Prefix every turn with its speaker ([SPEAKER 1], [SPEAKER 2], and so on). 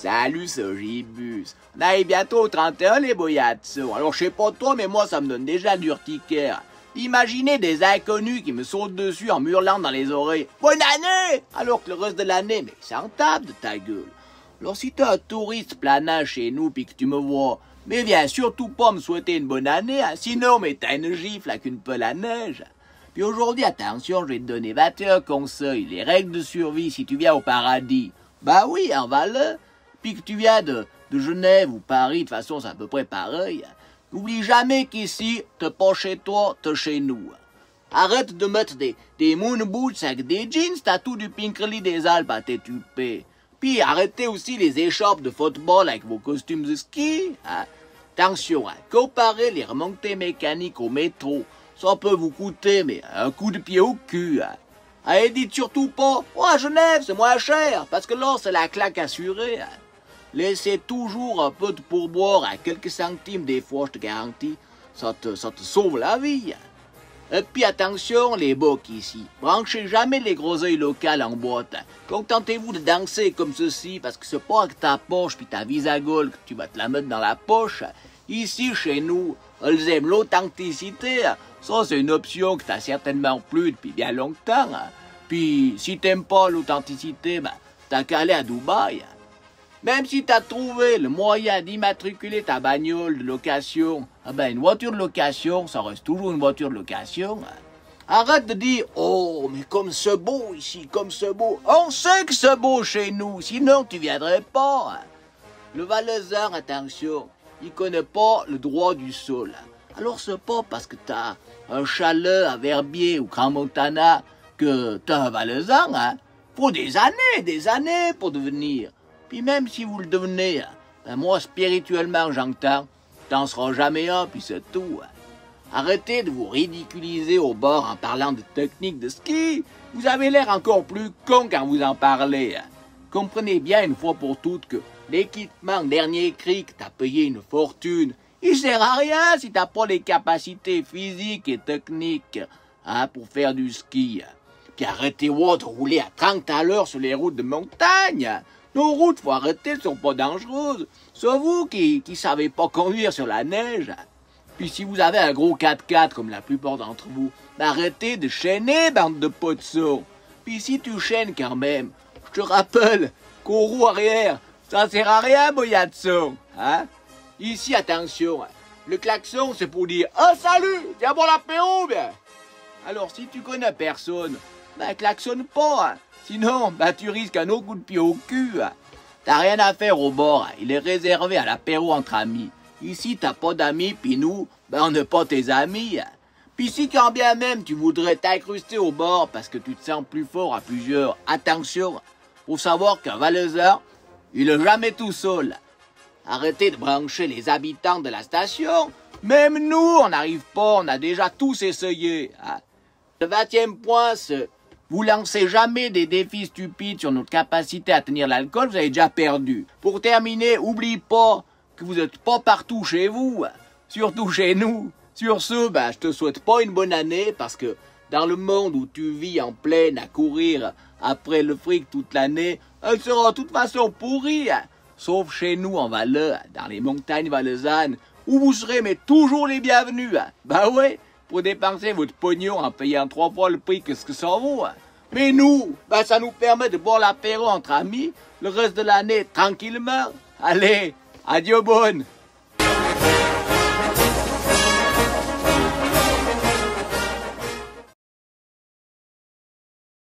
[SPEAKER 1] Salut Sogibus. On arrive bientôt au 31 les boyatsos. Alors je sais pas toi mais moi ça me donne déjà l'urticaire. Imaginez des inconnus qui me sautent dessus en hurlant dans les oreilles « Bonne année !» alors que le reste de l'année, mais c'est en tape de ta gueule. Alors si t'es un touriste planant chez nous pis que tu me vois, mais viens surtout pas me souhaiter une bonne année, hein, sinon mais t'as une gifle avec une pelle à neige. Puis aujourd'hui, attention, je vais te donner 21 conseils, les règles de survie si tu viens au paradis. Bah oui, en Valais. Puis que tu viens de Genève ou Paris, de toute façon c'est à peu près pareil. N'oublie jamais qu'ici, t'es pas chez toi, t'es chez nous. Arrête de mettre des moon boots avec des jeans, t'as tout du Pinkerly des Alpes à t'étuper. Puis arrêtez aussi les échoppes de football avec vos costumes de ski. Hein. Attention, hein, comparer les remontées mécaniques au métro, ça peut vous coûter mais un coup de pied au cul. Hein. Et dites surtout pas, oh, à Genève c'est moins cher, parce que là c'est la claque assurée. Hein. Laissez toujours un peu de pourboire à quelques centimes des fois, je te garantis, ça te sauve la vie. Et puis attention les bocs ici, branchez jamais les gros œils locales en boîte. Contentez-vous de danser comme ceci, parce que c'est pas avec ta poche puis ta visagole que tu vas te la mettre dans la poche. Ici, chez nous, elles aiment l'authenticité. Ça, c'est une option que t'as certainement plus depuis bien longtemps. Puis, si t'aimes pas l'authenticité, ben, t'as qu'à aller à Dubaï. Même si t'as trouvé le moyen d'immatriculer ta bagnole de location, ah ben, une voiture de location, ça reste toujours une voiture de location. Arrête de dire « Oh, mais comme c'est beau ici, comme c'est beau. » On sait que c'est beau chez nous, sinon tu viendrais pas. Le Valaisan, attention, il connaît pas le droit du sol. Alors c'est pas parce que t'as un chalet à Verbier ou Grand Montana que t'es un Valaisan, hein. Faut des années pour devenir. Puis même si vous le devenez, ben moi spirituellement j'entends, t'en seras jamais un, puis c'est tout. Arrêtez de vous ridiculiser au bord en parlant de technique de ski. Vous avez l'air encore plus con quand vous en parlez. Comprenez bien une fois pour toutes que l'équipement dernier cri que t'as payé une fortune, il sert à rien si t'as pas les capacités physiques et techniques pour faire du ski. Puis arrêtez-vous de rouler à 30 à l'heure sur les routes de montagne. Nos routes, faut arrêter, elles sont pas dangereuses. C'est vous qui savez pas conduire sur la neige. Puis si vous avez un gros 4x4 comme la plupart d'entre vous, arrêtez de chaîner, bande de poteaux. Puis si tu chaînes quand même, je te rappelle qu'aux roues arrière, ça sert à rien, boyatso. Hein? Ici, attention, le klaxon, c'est pour dire « Ah, salut, viens boire l'apéro, bien !» Alors, si tu connais personne, ben klaxonne pas, hein. Sinon, ben tu risques un autre coup de pied au cul. Hein. T'as rien à faire au bord, hein. Il est réservé à l'apéro entre amis. Ici, t'as pas d'amis, puis nous, ben on n'est pas tes amis. Hein. Puis si quand bien même tu voudrais t'incruster au bord parce que tu te sens plus fort à plusieurs, attention, faut savoir qu'un Valaisan, il est jamais tout seul. Arrêtez de brancher les habitants de la station. Même nous, on n'arrive pas, on a déjà tous essayé. Hein. Le 20e point, c'est vous lancez jamais des défis stupides sur notre capacité à tenir l'alcool, vous avez déjà perdu. Pour terminer, oublie pas que vous n'êtes pas partout chez vous, surtout chez nous. Sur ce, ben, je te souhaite pas une bonne année parce que dans le monde où tu vis en pleine à courir après le fric toute l'année, elle sera de toute façon pourrie. Sauf chez nous en Valais, dans les montagnes valaisannes, où vous serez mais toujours les bienvenus. Ben ouais, pour dépenser votre pognon en payant 3 fois le prix que ce que ça vaut. Mais nous, ben ça nous permet de boire l'apéro entre amis, le reste de l'année tranquillement. Allez, adieu bonne.